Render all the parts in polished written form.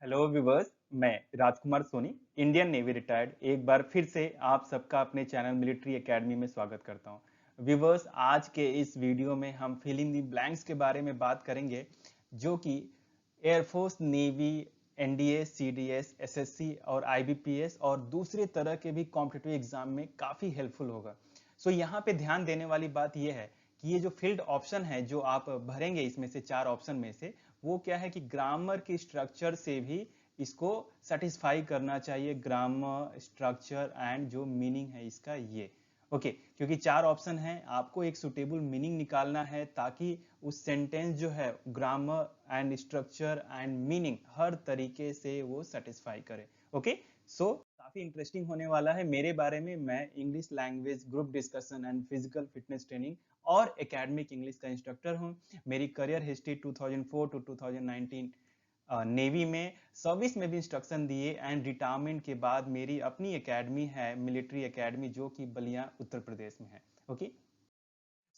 Hello viewers, मैं राजकुमार Soni, Indian navy retired एक बार फिर से आप सबका अपने चैनल मिलिट्री एकेडमी में स्वागत करता हूं। व्यूवर्स, आज के इस वीडियो में हम फिल इन दी ब्लैंक्स के बारे में बात करेंगे, जो कि air force, navy, NDA, CDS, SSC और आईबीपीएस और दूसरे तरह के भी कॉम्पिटिटिव एग्जाम में काफ़ी हेल्पफुल होगा। सो यहाँ पे ध्यान देने वाली बात यह है कि ये जो फील्ड ऑप्शन है जो आप भरेंगे, इसमें से 4 ऑप्शन में से वो क्या है कि ग्रामर की स्ट्रक्चर से भी इसको सेटिस्फाई करना चाहिए। ग्रामर, स्ट्रक्चर एंड जो मीनिंग है इसका ये ओके क्योंकि 4 ऑप्शन है, आपको एक सुटेबल मीनिंग निकालना है ताकि उस सेंटेंस जो है grammar and structure and meaning हर तरीके से वो सेटिस्फाई करे। ओके, सो काफी इंटरेस्टिंग होने वाला है। मेरे बारे में, मैं English language, group discussion and physical fitness training और एकेडमिक इंग्लिश का इंस्ट्रक्टर हूँ। मेरी करियर हिस्ट्री 2004 टू 2019 नेवी में सर्विस में भी इंस्ट्रक्शन दिए एंड रिटायरमेंट के बाद मेरी अपनी एकेडमी है, मिलिट्री एकेडमी, जो कि बलिया उत्तर प्रदेश में है। Okay,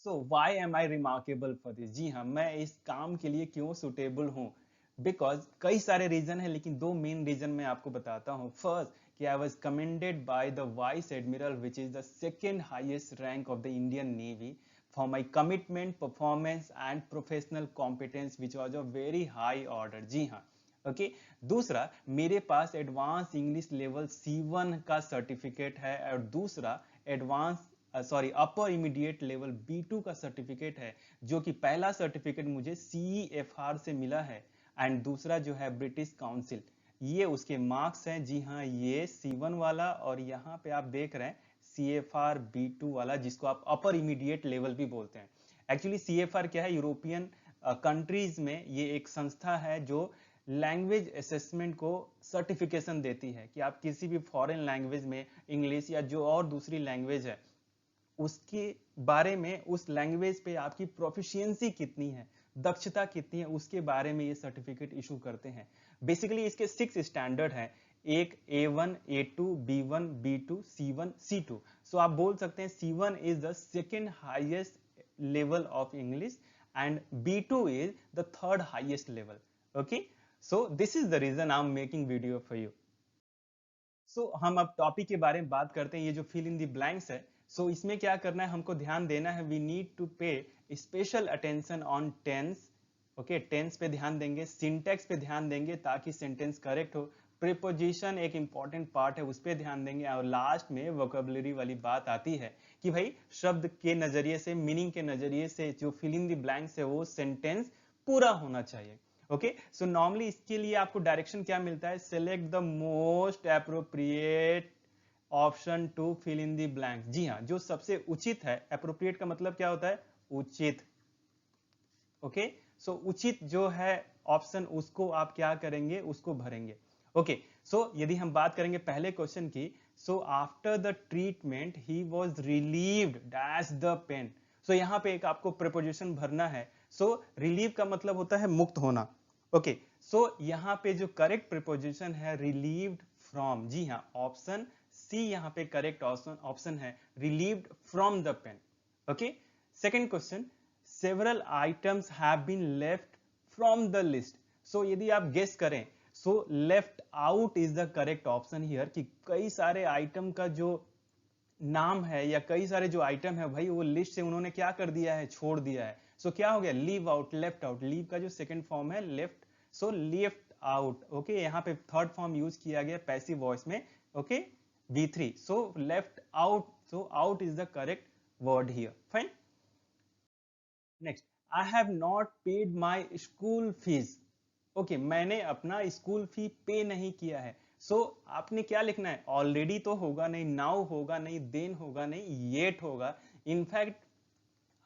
so why am I remarkable for this? जी हाँ, मैं इस काम के लिए क्यों सुटेबल हूँ? बिकॉज कई सारे रीजन है, लेकिन 2 मेन रीजन मैं आपको बताता हूँ। फर्स्ट, कि I was commended by the vice admiral, which is the second highest rank of the Indian navy, for my commitment, performance and professional competence which was a very high order। जी हाँ, okay. दूसरा, मेरे पास advance English level C1 का certificate है और दूसरा advance अपर immediate level B2 का certificate है, जो कि पहला सर्टिफिकेट मुझे CEFR से मिला है एंड दूसरा जो है ब्रिटिश काउंसिल। ये उसके मार्क्स हैं। जी हाँ, ये C1 वाला और यहाँ पे आप देख रहे हैं CFR B2 वाला, जिसको आप अपर इमीडिएट लेवल भी बोलते हैं। एक्चुअली CFR क्या है? यूरोपियन कंट्रीज में ये एक संस्था है जो लैंग्वेज असेसमेंट को सर्टिफिकेशन देती है कि आप किसी भी फॉरेन लैंग्वेज में, इंग्लिश या जो और दूसरी लैंग्वेज है, उसके बारे में, उस लैंग्वेज पे आपकी प्रोफिशिएंसी कितनी है, दक्षता कितनी है, उसके बारे में ये सर्टिफिकेट इशू करते हैं। बेसिकली इसके 6 स्टैंडर्ड हैं, एक A1, A2, B1, B2, C1, C2। सो आप बोल सकते हैं C1 is the second highest level of English and B2 is the third highest level. Okay, so this is the reason I am making video for you. So हम अब topic के बारे में बात करते हैं, ये जो फिल इन दी ब्लैंक्स है। सो इसमें क्या करना है, हमको ध्यान देना है, we need to pay special attention on tense. Okay, tense पे ध्यान देंगे, सिंटेक्स पे ध्यान देंगे ताकि सेंटेंस करेक्ट हो, प्रीपोजिशन एक इंपॉर्टेंट पार्ट है, उस पर ध्यान देंगे और लास्ट में वोकेबलरी वाली बात आती है कि भाई शब्द के नजरिए से, मीनिंग के नजरिए से जो फिल इन दी ब्लैंक्स है वो सेंटेंस पूरा होना चाहिए। ओके, सो नॉर्मली इसके लिए आपको डायरेक्शन क्या मिलता है? Select the most appropriate option to fill in the blank. जी हाँ, जो सबसे उचित है। अप्रोप्रिएट का मतलब क्या होता है? उचित। ओके, सो उचित जो है ऑप्शन, उसको आप क्या करेंगे? उसको भरेंगे। ओके, सो यदि हम बात करेंगे पहले क्वेश्चन की, so after the treatment he was relieved dash the pain. So यहाँ पे एक आपको प्रीपोजिशन भरना है। सो रिलीव का मतलब होता है मुक्त होना। ओके, सो यहाँ पे जो करेक्ट प्रीपोजिशन है रिलीव्ड फ्रॉम। जी हाँ, ऑप्शन सी यहाँ पे करेक्ट ऑप्शन है, relieved from the pain. Okay, second question, several items have been left from the list. So यदि आप गेस करें, so left out is the correct option here, कि कई सारे आइटम का जो नाम है या कई सारे जो आइटम है भाई, वो लिस्ट से उन्होंने क्या कर दिया है? छोड़ दिया है। सो क्या हो गया? Leave out, left out. Leave का जो सेकंड फॉर्म है लेफ्ट, सो लेफ्ट आउट। ओके, यहाँ पे थर्ड फॉर्म यूज किया गया पैसिव वॉइस में। Okay, V3, so left out, so out is the correct word here. Fine. Next, I have not paid my school fees. Okay, मैंने अपना school fee पे नहीं किया है। सो आपने क्या लिखना है? ऑलरेडी तो होगा नहीं, नाउ होगा नहीं, देन होगा नहीं, येट होगा। इनफैक्ट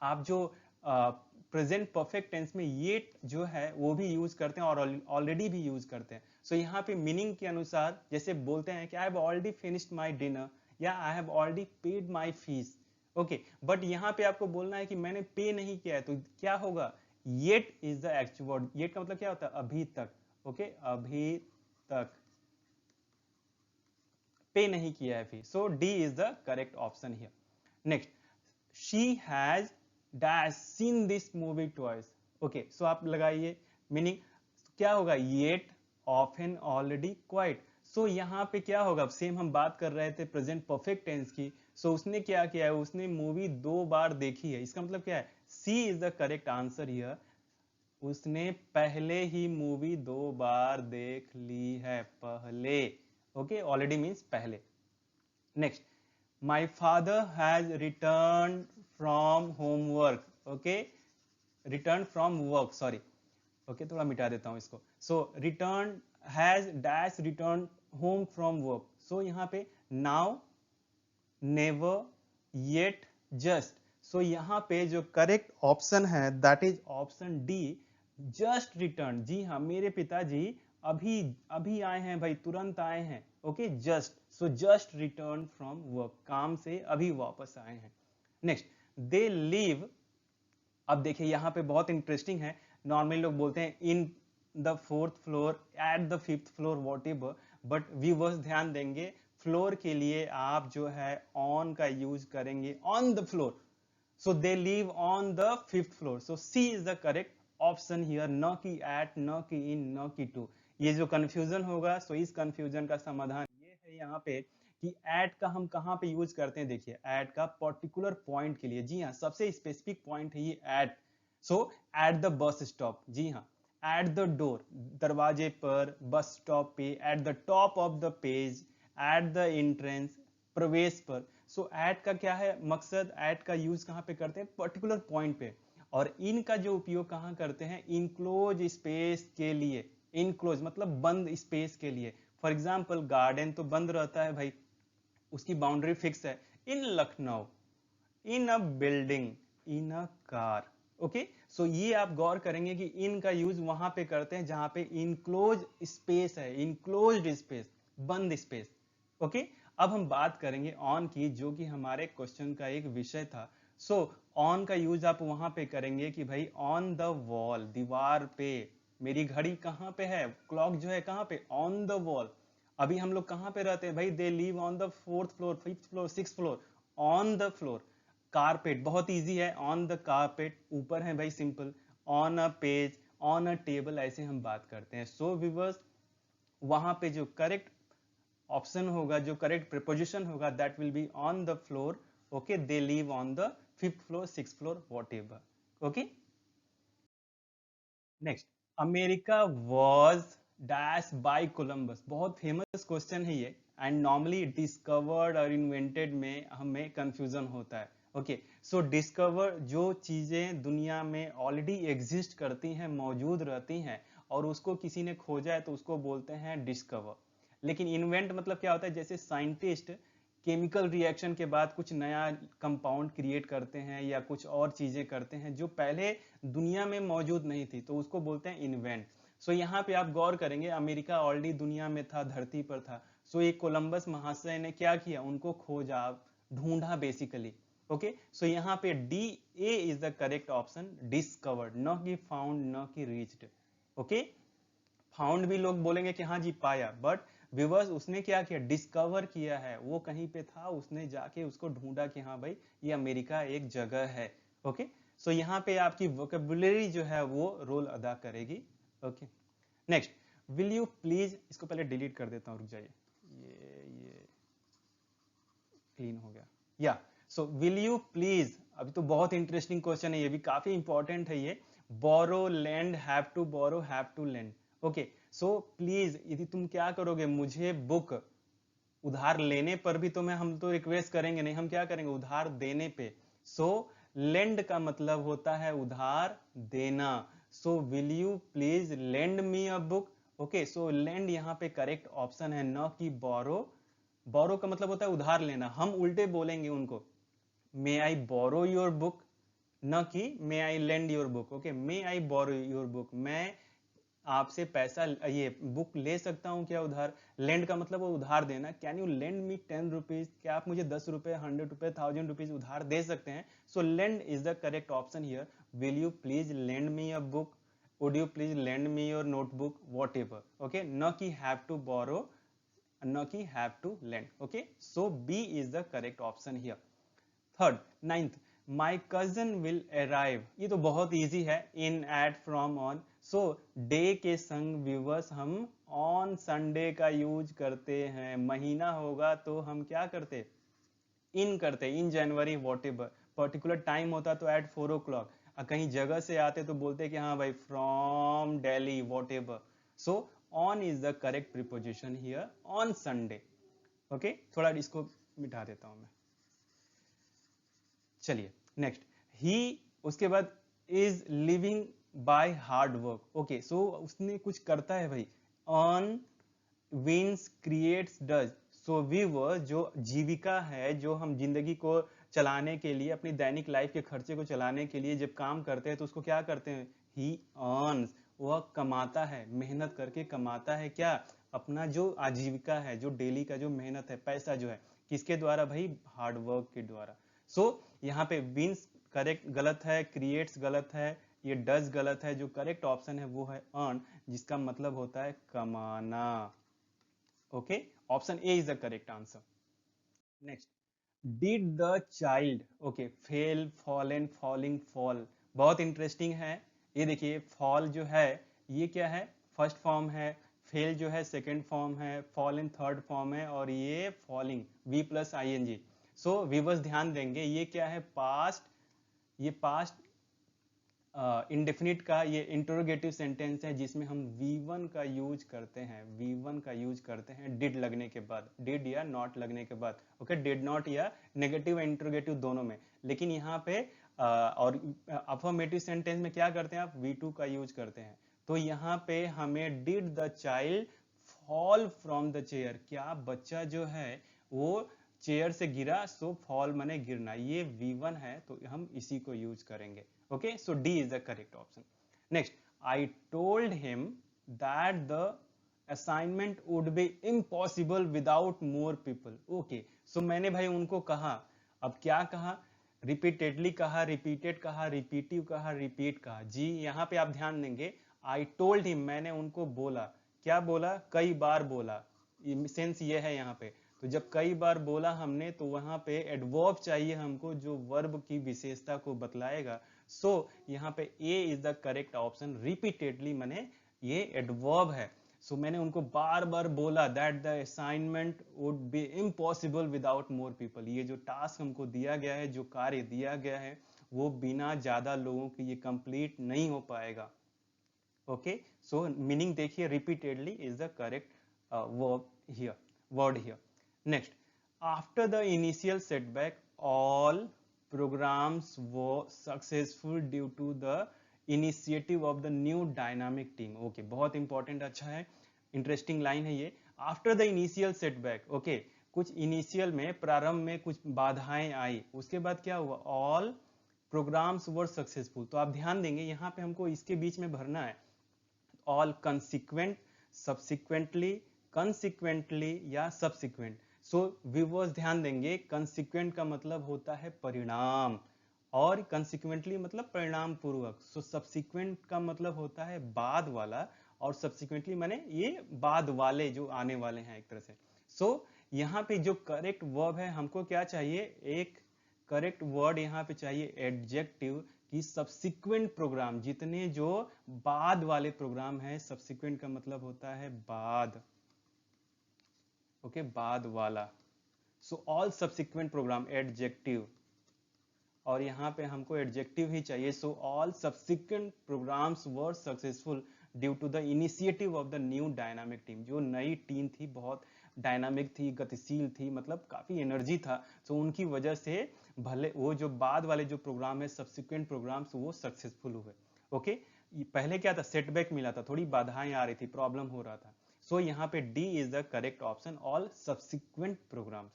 आप जो प्रेजेंट परफेक्ट टेंस में येट जो है वो भी यूज करते हैं और ऑलरेडी भी यूज करते हैं। सो यहाँ पे मीनिंग के अनुसार जैसे बोलते हैं कि I have already finished my dinner या I have already paid my fees. Okay, but यहाँ पे आपको बोलना है कि मैंने पे नहीं किया है, तो क्या होगा? Yet is the actual word. Yet का मतलब क्या होता है? अभी तक। ओके, अभी तक पे नहीं किया है fees. So D is the correct option here. Next, she has dash seen this movie twice. Okay, so आप लगाइए मीनिंग क्या होगा? Yet often, already, quite. So यहाँ पे क्या होगा, सेम हम बात कर रहे थे प्रेजेंट परफेक्ट टेंस की। सो उसने क्या किया है, उसने मूवी 2 बार देखी है। इसका मतलब क्या है, C is the correct answer here. उसने पहले ही मूवी 2 बार देख ली है, पहले। ओके, ऑलरेडी मीन्स पहले। Next, my father has return from homework. Okay, return from work, sorry. Okay, थोड़ा मिटा देता हूं इसको। So return, has dash return home from work. So यहाँ पे now, never, yet, just. So यहाँ पे जो करेक्ट ऑप्शन है that is option D, just return. जी हाँ, मेरे पिताजी अभी अभी आए हैं भाई, तुरंत आए हैं। Okay, just. So just return from work, काम से अभी वापस आए हैं। नेक्स्ट, दे लीव। अब देखिए यहाँ पे बहुत इंटरेस्टिंग है। नॉर्मली लोग बोलते हैं in the 4th floor, at the 5th floor, what ever, but viewers ध्यान देंगे, फ्लोर के लिए आप जो है ऑन का यूज करेंगे, on the floor. So they live on the 5th floor. So C is the correct option here, न कि एट, न कि इन, न कि टू। ये जो कंफ्यूजन होगा, सो इस कंफ्यूजन का समाधान ये है यहाँ पे कि एट का हम कहाँ पे यूज करते हैं। देखिए, एट का पर्टिकुलर पॉइंट के लिए, जी हाँ, सबसे स्पेसिफिक पॉइंट है ये at. So at the bus stop, जी हाँ, एट द डोर, दरवाजे पर, बस स्टॉप पे, at the top of the page, at the entrance, प्रवेश पर। सो एट का क्या है मकसद, एट का यूज कहाँ पे करते हैं, पर्टिकुलर पॉइंट पे। और इन का जो उपयोग कहाँ करते हैं, इनक्लोज स्पेस के लिए। इनक्लोज मतलब बंद स्पेस के लिए। फॉर एग्जाम्पल, गार्डन तो बंद रहता है भाई, उसकी बाउंड्री फिक्स है। In Lucknow, in a building, in a car. Okay, so ये आप गौर करेंगे कि इन का यूज वहां पे करते हैं जहां पे इनक्लोज स्पेस है, इनक्लोज्ड स्पेस, बंद स्पेस। ओके, अब हम बात करेंगे ऑन की, जो कि हमारे क्वेश्चन का एक विषय था। सो ऑन का यूज आप वहां पे करेंगे कि भाई ऑन द वॉल, दीवार पे। मेरी घड़ी कहाँ पे है, क्लॉक जो है कहाँ पे, ऑन द वॉल। अभी हम लोग कहाँ पे रहते हैं भाई, दे live on the 4th floor, 5th floor, 6th floor, on the floor. Carpet बहुत इजी है, ऑन द कारपेट, ऊपर है भाई, simple. On a page, on a table, ऐसे हम बात करते हैं। सो व्यूअर्स, वहां पे जो करेक्ट ऑप्शन होगा, जो करेक्ट प्रीपोजिशन होगा, that will be on the floor. Okay, they live on the 5th floor, 6th floor, what ever. Okay, next, America was dash by Columbus. बहुत फेमस क्वेश्चन है ये, and normally discovered और invented में हमें confusion होता है। Okay, सो discover, जो चीजें दुनिया में ऑलरेडी एग्जिस्ट करती हैं, मौजूद रहती हैं, और उसको किसी ने खोजा है तो उसको बोलते हैं डिस्कवर। लेकिन इन्वेंट मतलब क्या होता है, जैसे साइंटिस्ट केमिकल रिएक्शन के बाद कुछ नया कंपाउंड क्रिएट करते हैं या कुछ और चीजें करते हैं जो पहले दुनिया में मौजूद नहीं थी, तो उसको बोलते हैं इन्वेंट। सो यहाँ पे आप गौर करेंगे, अमेरिका ऑलरेडी दुनिया में था, धरती पर था। सो ये कोलंबस महाशय ने क्या किया, उनको खोजा, ढूंढा बेसिकली। ओके, सो यहाँ पे D, A is the correct option, discovered, न कि फाउंड, न कि रीच्ड। ओके, फाउंड भी लोग बोलेंगे कि हाँ जी पाया, बट व्यूअर्स उसने क्या किया, डिस्कवर किया है, वो कहीं पे था, उसने जाके उसको ढूंढा कि हाँ भाई ये अमेरिका एक जगह है। ओके, सो यहाँ पे आपकी वोकेबुलरी जो है वो रोल अदा करेगी। Okay, next, will you please, इसको पहले डिलीट कर देता हूँ, रुक जाइए, ये क्लीन हो गया। या, सो विल यू प्लीज, अभी तो बहुत इंटरेस्टिंग क्वेश्चन है, ये भी काफी इंपॉर्टेंट है ये। Borrow, lend, have to borrow, have to lend. Okay, so please, यदि तुम क्या करोगे, मुझे बुक, उधार लेने पर भी तो मैं, हम तो रिक्वेस्ट करेंगे नहीं, हम क्या करेंगे, उधार देने पे। सो लेंड का मतलब होता है उधार देना। So will you please lend me a book. Okay, so lend यहाँ पे करेक्ट ऑप्शन है, न कि बोरो। बोरो का मतलब होता है उधार लेना, हम उल्टे बोलेंगे उनको, मे आई बोरो योर बुक, न कि may I lend your book. Okay, may I borrow your book, मैं आपसे पैसा, ये बुक ले सकता हूं क्या उधार। लेंड का मतलब वो उधार देना, can you lend me 10 rupees, क्या आप मुझे 10 रुपए, 100 रुपए, 1000 रुपीज उधार दे सकते हैं। So lend is the correct option here, will you please lend me a book, would you please lend me your notebook, whatever. Okay, न कि हैव टू बोरो, न कि have to lend. Okay, so B is the correct option here. Third, ninth, my cousin will arrive, ये तो बहुत easy है, in, at, from, on. So डे के संग व्यूवर्स हम ऑन संडे का यूज करते हैं। महीना होगा तो हम क्या करते, इन करते, इन जनवरी वॉट एवर। पर्टिकुलर टाइम होता तो एट 4 o'clock। कहीं जगह से आते तो बोलते कि हाँ भाई from Delhi what ever. So on is the correct preposition here on Sunday. Okay, थोड़ा इसको मिटा देता हूं मैं। चलिए नेक्स्ट, ही, उसके बाद is living by hard work. Okay, so उसने कुछ करता है buy, earn, wins, creates, does. So weaver जो जीविका है, जो हम जिंदगी को चलाने के लिए, अपनी दैनिक लाइफ के खर्चे को चलाने के लिए जब काम करते हैं तो उसको क्या करते हैं, ही अर्न्स, वह कमाता है, मेहनत करके कमाता है क्या, अपना जो आजीविका है, जो डेली का जो मेहनत है, पैसा जो है, किसके द्वारा भाई, हार्ड वर्क के द्वारा। सो यहाँ पे विंस करेक्ट गलत है, क्रिएट्स गलत है, ये डज गलत है, जो करेक्ट ऑप्शन है वो है अर्न, जिसका मतलब होता है कमाना। Okay, option A is the correct answer. Next, did the child, okay, fail, fallen, falling, fall, बहुत इंटरेस्टिंग है। ये देखिए फॉल जो है ये क्या है, फर्स्ट फॉर्म है, फेल जो है सेकंड फॉर्म है, फॉलन थर्ड फॉर्म है, और ये falling V plus I N G. So viewers ध्यान देंगे, ये क्या है, पास्ट, ये पास्ट इंडेफिनिट का ये इंटरोगेटिव सेंटेंस है, जिसमें हम V1 का यूज करते हैं, V1 का यूज करते हैं डिड लगने के बाद, डिड या नॉट लगने के बाद। ओके, डिड नॉट या नेगेटिव इंटरोगेटिव दोनों में। लेकिन यहाँ पे और अफर्मेटिव सेंटेंस में क्या करते हैं आप, V2 का यूज करते हैं। तो यहाँ पे हमें did the child fall from the chair, क्या बच्चा जो है वो चेयर से गिरा, सो फॉल माने गिरना, ये V1 है तो हम इसी को यूज करेंगे। Okay, so D is the correct option. Next, I told him that the assignment would be impossible without more people. Okay, so मैंने भाई उनको कहा, अब क्या कहा, रिपीटेडली कहा, रिपीटेड कहा, रिपीटिव कहा, रिपीट कहा। जी यहाँ पे आप ध्यान देंगे, आई टोल्ड हिम, मैंने उनको बोला, क्या बोला, कई बार बोला, सेंस ये है यहाँ पे। तो जब कई बार बोला हमने तो वहां पे एडवर्ब चाहिए हमको, जो वर्ब की विशेषता को बतलाएगा। सो यहाँ पे A is the correct option, repeatedly माने ये एडवर्ब है। सो मैंने उनको बार बार बोला that the assignment would be impossible without more people, ये जो टास्क हमको दिया गया है, जो कार्य दिया गया है, वो बिना ज्यादा लोगों के ये कंप्लीट नहीं हो पाएगा। ओके, सो मीनिंग देखिए, repeatedly is the correct verb here, word here. Next, after the initial setback, all programs were successful due to the initiative of the new dynamic team. Okay, बहुत important, अच्छा है, interesting line है ये। After the initial setback, okay, कुछ initial में, प्रारंभ में कुछ बाधाएं आई, उसके बाद क्या हुआ, ऑल प्रोग्राम्स वर सक्सेसफुल। तो आप ध्यान देंगे यहाँ पे हमको इसके बीच में भरना है ऑल कंसिक्वेंट, सब्सिक्वेंटली, कंसिक्वेंटली या सब्सिक्वेंट। सो व्यूअर्स ध्यान देंगे, कंसिक्वेंट का मतलब होता है परिणाम, और कंसिक्वेंटली मतलब परिणाम पूर्वक। सो सब्सिक्वेंट का मतलब होता है बाद वाला, और सब्सिक्वेंटली माने ये बाद वाले जो आने वाले हैं एक तरह से। सो यहाँ पे जो करेक्ट वर्ब है, हमको क्या चाहिए, एक करेक्ट वर्ड यहाँ पे चाहिए एडजेक्टिव, कि सब्सिक्वेंट प्रोग्राम, जितने जो बाद वाले प्रोग्राम है, सब्सिक्वेंट का मतलब होता है बाद। ओके, बाद वाला। So all subsequent program, adjective, और यहाँ पे हमको एडजेक्टिव ही चाहिए। So all subsequent programs were successful due to the initiative of the new dynamic team, जो नई टीम थी बहुत डायनामिक थी, गतिशील थी, मतलब काफी एनर्जी था। तो उनकी वजह से भले वो जो बाद वाले जो प्रोग्राम है, सब्सिक्वेंट प्रोग्राम्स, वो सक्सेसफुल हुए। ओके, पहले क्या था, सेटबैक मिला था, थोड़ी बाधाएं आ रही थी, प्रॉब्लम हो रहा था। सो यहाँ पे D is the correct option, all subsequent programmes.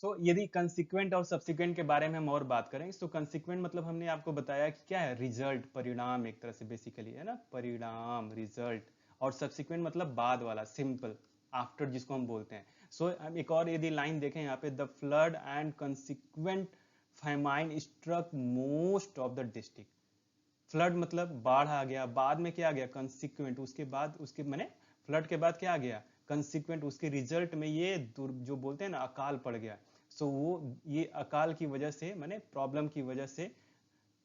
So यदि कंसिक्वेंट और सब्सिक्वेंट के बारे में हम और बात करें, तो कंसिक्वेंट मतलब हमने आपको बताया कि क्या है, रिजल्ट, परिणाम, एक तरह से बेसिकली है ना, परिणाम, रिजल्ट। और सब्सिक्वेंट मतलब बाद वाला, सिंपल, आफ्टर जिसको हम बोलते हैं। सो एक और यदि लाइन देखें यहाँ पे, the flood and consequent famine struck most of the district. Flood मतलब बाढ़ आ गया, बाद में क्या आ गया, कंसिक्वेंट, उसके बाद, उसके माने फ्लड के बाद क्या आ गया, कंसिक्वेंट, उसके रिजल्ट में ये जो बोलते हैं ना, अकाल पड़ गया। सो वो ये अकाल की वजह से, माने प्रॉब्लम की वजह से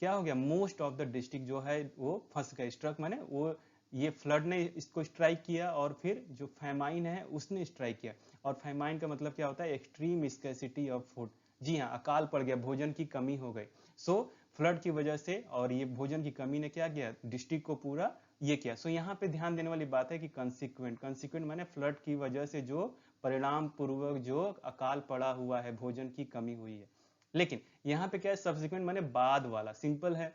क्या हो गया, मोस्ट ऑफ द डिस्ट्रिक्ट जो है वो फंस गए, स्ट्रक माने वो ये फ्लड ने इसको स्ट्राइक किया और फिर जो फैमाइन है उसने स्ट्राइक किया। और फैमाइन का मतलब क्या होता है? Extreme scarcity of food. जी हाँ, अकाल पड़ गया, भोजन की कमी हो गई। सो फ्लड की वजह से और ये भोजन की कमी ने क्या किया? डिस्ट्रिक्ट को पूरा ये किया। सो यहाँ पे ध्यान देने वाली बात है कि कंसिक्वेंट माने फ्लड की वजह से जो परिणाम पूर्वक जो अकाल पड़ा हुआ है, भोजन की कमी हुई है। लेकिन यहाँ पे क्या है? सब्सिक्वेंट माने बाद वाला, सिंपल है।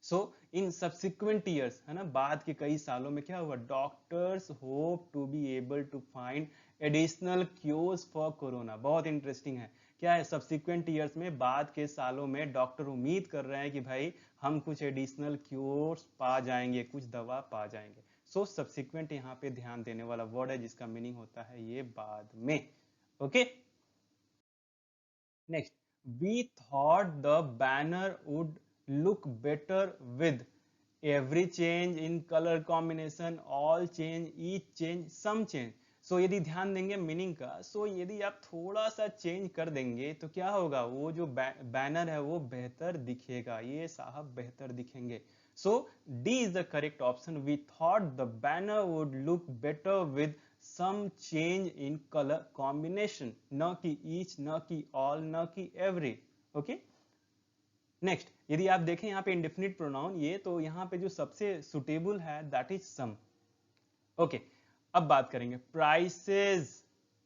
सो इन सब्सिक्वेंट ईयर्स, है ना, बाद के कई सालों में क्या हुआ? Doctors hope to be able to find additional cures for corona. बहुत इंटरेस्टिंग है। क्या है? सब्सिक्वेंट ईयर्स में, बाद के सालों में डॉक्टर उम्मीद कर रहे हैं कि भाई हम कुछ एडिशनल क्योर्स पा जाएंगे, कुछ दवा पा जाएंगे। सो सब्सिक्वेंट यहाँ पे ध्यान देने वाला वर्ड है, जिसका मीनिंग होता है ये बाद में। Okay, next, we thought the banner would look better with every change in color combination, all change, each change, some change. सो यदि ध्यान देंगे मीनिंग का, सो यदि आप थोड़ा सा चेंज कर देंगे तो क्या होगा? वो जो बैनर है वो बेहतर दिखेगा, ये साहब बेहतर दिखेंगे। So D is the correct option. We thought the banner would look better with some change in colour combination, न कि ईच, न कि ऑल, न कि एवरी। ओके, नेक्स्ट, यदि आप देखें यहाँ पे इंडेफिनिट प्रोनाउन, ये तो यहाँ पे जो सबसे सुटेबल है दैट इज सम। ओके, अब बात करेंगे प्राइसेस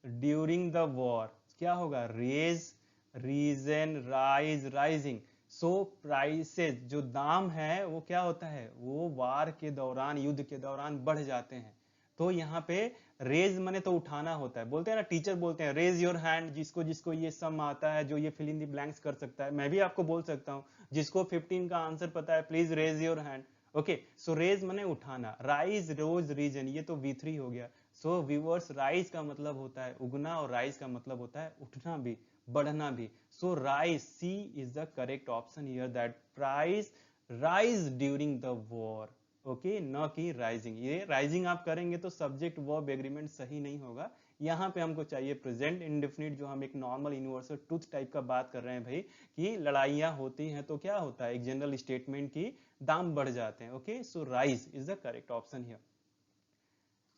ड्यूरिंग द वॉर। क्या होगा? Raise, reason, rise, rising. So prices जो दाम है वो क्या होता है? वो वार के दौरान, युद्ध के दौरान बढ़ जाते हैं। तो यहाँ पे रेज मने तो उठाना होता है। बोलते हैं ना, टीचर बोलते हैं रेज योर हैंड, जिसको जिसको ये सम आता है, जो ये फिल इन द ब्लैंक्स कर सकता है। मैं भी आपको बोल सकता हूँ, जिसको 15 का आंसर पता है please raise your hand. Okay, so raise मने उठाना, राइज, रोज, रीजन, ये तो V3 हो गया। सो व्यूअर्स, राइज का मतलब होता है उगना और राइज का मतलब होता है उठना भी, बढ़ना भी। So rise, C is the correct option here, that price rise during the war. Okay, न कि राइजिंग। ये राइजिंग आप करेंगे तो सब्जेक्ट वर्ब एग्रीमेंट सही नहीं होगा। यहाँ पे हमको चाहिए प्रेजेंट इंडेफिनिट, जो हम एक नॉर्मल यूनिवर्सल ट्रुथ टाइप का बात कर रहे हैं भाई, कि लड़ाइयाँ होती हैं तो क्या होता है? एक जनरल स्टेटमेंट की दाम बढ़ जाते हैं। Okay, so rise is the correct option here.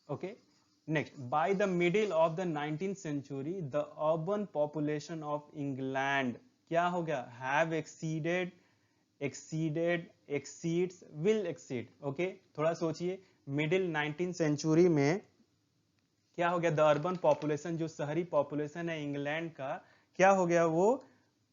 Okay, next, bye the middle of the 19th century the urban population of England क्या हो गया? Have exceeded, exceeds, will exceed. Okay, थोड़ा सोचिए, मिडिल 19th सेंचुरी में क्या हो गया? The urban population, जो शहरी पॉपुलेशन है इंग्लैंड का, क्या हो गया? वो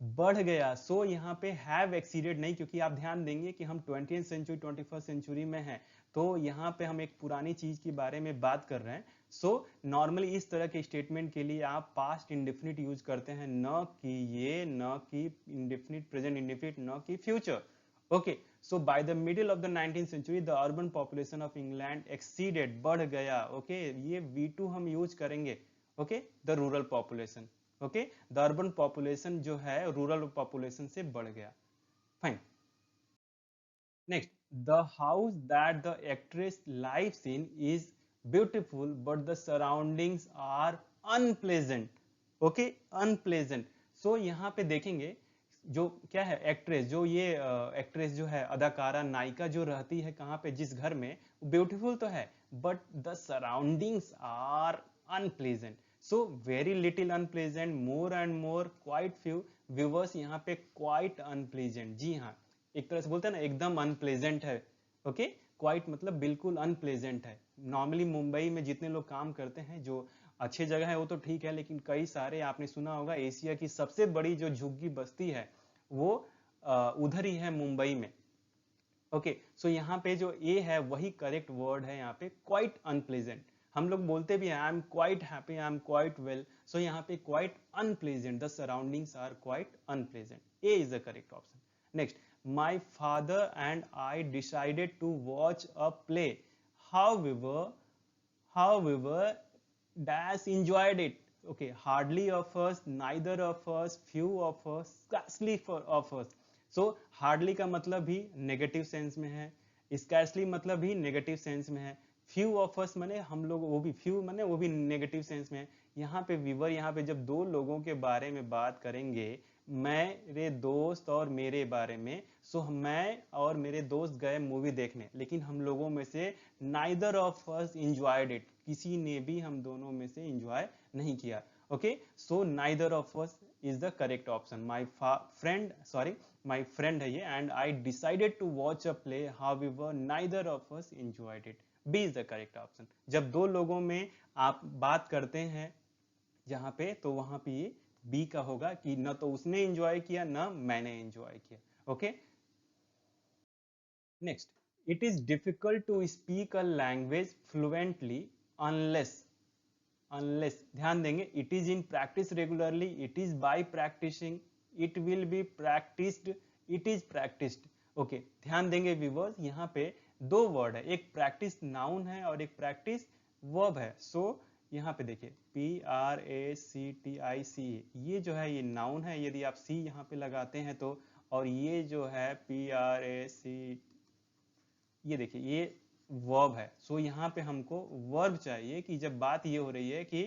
बढ़ गया। सो यहाँ पे हैव एक्सीडेड नहीं, क्योंकि आप ध्यान देंगे कि हम 20th सेंचुरी 21st सेंचुरी में हैं, तो यहाँ पे हम एक पुरानी चीज के बारे में बात कर रहे हैं। सो नॉर्मली इस तरह के स्टेटमेंट के लिए आप पास्ट इंडेफिनिट यूज करते हैं, न कि ये, न कि इंडेफिनिट, प्रेजेंट इंडेफिनिट, न कि future. Okay, so by the middle of the 19th century the urban population of England exceeded, बढ़ गया। ओके, ये V2 हम यूज करेंगे। Okay, the rural population. Okay, the urban population जो है रूरल पॉपुलेशन से बढ़ गया। Fine, next, the house that the actress lives in is beautiful but the surroundings are unpleasant. Okay, unpleasant. So यहाँ पे देखेंगे, जो क्या है, एक्ट्रेस, जो ये एक्ट्रेस जो है, अदाकारा, नायिका जो रहती है कहाँ पे, जिस घर में, ब्यूटीफुल तो है but the surroundings are unpleasant. So very little unpleasant, more and more, quite few. Viewers, यहाँ पे क्वाइट अनप्लेजेंट, जी हाँ, एक तरह से बोलते हैं ना एकदम अनप्लेजेंट है। ओके, क्वाइट मतलब बिल्कुल अनप्लेजेंट है। नॉर्मली मुंबई में जितने लोग काम करते हैं, जो अच्छी जगह है वो तो ठीक है, लेकिन कई सारे आपने सुना होगा एशिया की सबसे बड़ी जो झुग्गी बस्ती है वो उधर ही है, मुंबई में। ओके, सो यहाँ पे जो ए है वही करेक्ट वर्ड है, यहाँ पे क्वाइट अनप्लेजेंट। हम लोग बोलते भी हैं I am quite happy, I am quite well. So यहाँ पे quite unpleasant, the surroundings are quite unpleasant, A is the correct option. Next, my father and I decided to watch a play, however dash enjoyed it. Okay, hardly of us, neither of us, few of us, scarcely of us. So hardly का मतलब भी negative sense में है, scarcely मतलब भी negative sense में है, few of us माने हम लोग, वो भी few माने वो भी नेगेटिव सेंस में है। यहाँ पे व्यूअर, यहाँ पे जब दो लोगों के बारे में बात करेंगे, मेरे दोस्त और मेरे बारे में, सो मैं और मेरे दोस्त गए मूवी देखने, लेकिन हम लोगों में से neither of us enjoyed it, किसी ने भी हम दोनों में से एंजॉय नहीं किया। Okay, so neither of us is the correct option. My friend है ये, and I decided to watch a play, however neither of us enjoyed it. B is the correct option. जब दो लोगों में आप बात करते हैं जहां पे, तो वहां पे ये बी का होगा कि न तो उसने एंजॉय किया ना मैंने एंजॉय किया। Okay, next, it is difficult to speak a language fluently unless, ध्यान देंगे, it is in practice regularly, it is by practising, it will be practised, it is practised. Okay, ध्यान देंगे व्यूअर्स, यहाँ पे दो वर्ड है, एक प्रैक्टिस नाउन है और एक प्रैक्टिस वर्ब है। सो यहाँ पे देखिए PRACTIC, ये जो है ये नाउन है, यदि आप सी यहाँ पे लगाते हैं तो, और ये जो है PRAC, ये देखिए ये वर्ब है। सो यहाँ पे हमको वर्ब चाहिए कि जब बात ये हो रही है कि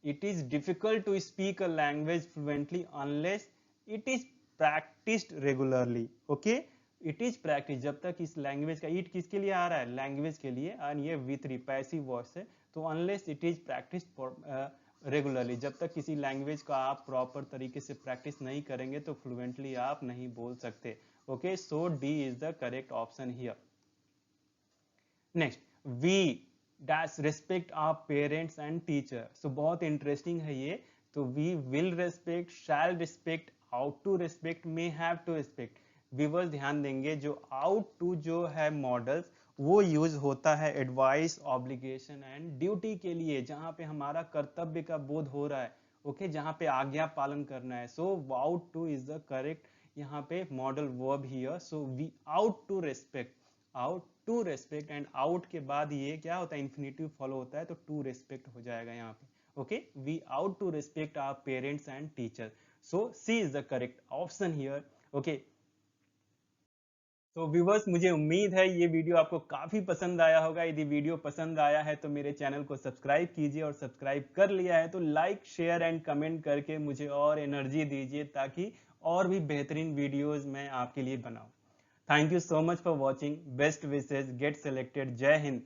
it is difficult to speak a language fluently unless it is practised regularly. Okay, it is practice, जब तक इस लैंग्वेज का इट किसके लिए आ रहा है, लैंग्वेज के लिए, और ये V3 पैसिव वॉइस है, तो unless it is practice regularly, जब तक किसी लैंग्वेज का आप प्रॉपर तरीके से प्रैक्टिस नहीं करेंगे तो फ्लुएंटली आप नहीं बोल सकते। Okay, so D is the correct option here. Next, we dash respect our parents and teacher. So बहुत इंटरेस्टिंग है ये। तो we will respect, shall respect, ought to respect, may have to respect. Viewers ध्यान देंगे, जो out to जो है models, वो यूज होता है एडवाइस, ऑब्लिगेशन एंड ड्यूटी के लिए, जहां पे हमारा कर्तव्य का बोध हो रहा है। ओके, जहां पे आज्ञा पालन करना है। So ought to is the correct यहाँ पे modal verb here. So we ought to respect, ought to respect, and ought के बाद ये क्या होता है, इन्फिनेटिव फॉलो होता है, तो टू रेस्पेक्ट हो जाएगा यहाँ पे। Okay, we ought to respect our parents and teacher. So C is the correct option here. Okay, तो व्यूवर्स, मुझे उम्मीद है ये वीडियो आपको काफी पसंद आया होगा। यदि वीडियो पसंद आया है तो मेरे चैनल को सब्सक्राइब कीजिए, और सब्सक्राइब कर लिया है तो लाइक, शेयर एंड कमेंट करके मुझे और एनर्जी दीजिए, ताकि और भी बेहतरीन वीडियोस मैं आपके लिए बनाऊं। Thank you so much for watching. Best wishes. Get selected. Jai Hind.